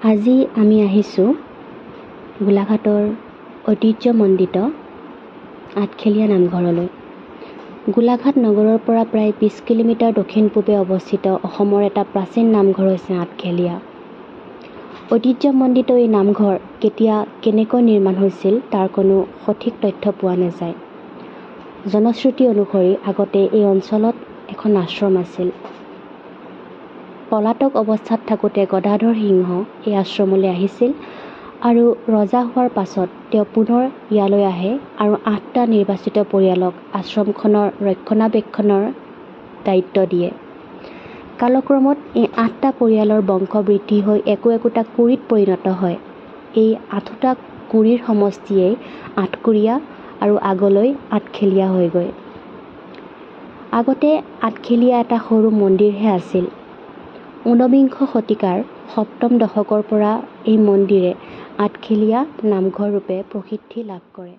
আজি আমি আহিছোঁ গোলাঘাটৰ ঐতিহ্যমণ্ডিত আঠখেলীয়া নামঘৰলৈ। গোলাঘাট নগৰৰ পৰা প্ৰায় 20 কিলোমিটাৰ দক্ষিণ পূবে অৱস্থিত অসমৰ এটা প্ৰাচীন নামঘৰ হৈছে আঠখেলীয়া। ঐতিহ্যমণ্ডিত এই নামঘৰ কেতিয়া কেনেকৈ নিৰ্মাণ হৈছিল তাৰ কোনো সঠিক তথ্য পোৱা নাযায়। জনশ্ৰুতি অনুসৰি আগতে এই অঞ্চলত এখন আশ্ৰম আছিল। পলাতক অৱস্থাত থাকোঁতে গদাধৰ সিংহ এই আশ্ৰমলৈ আহিছিল আৰু ৰজা হোৱাৰ পাছত তেওঁ পুনৰ ইয়ালৈ আহে আৰু 8টা নিৰ্বাচিত পৰিয়ালক আশ্ৰমখনৰ ৰক্ষণাবেক্ষণৰ দায়িত্ব দিয়ে। কালক্ৰমত এই 8টা পৰিয়ালৰ বংশ বৃদ্ধি হৈ একোটা কুৰিত পৰিণত হয়। এই 8টা কুৰিৰ সমষ্টিয়েই আঠকুৰিয়া আৰু আগলৈ আঠখেলীয়া হয়গৈ। আগতে আঠখেলীয়া এটা সৰু মন্দিৰহে আছিল। ঊনবিংশ শতিকাৰ 7ম দশকৰ পৰা এই মন্দিৰে আঠখেলীয়া নামঘৰ ৰূপে প্ৰসিদ্ধি লাভ কৰে।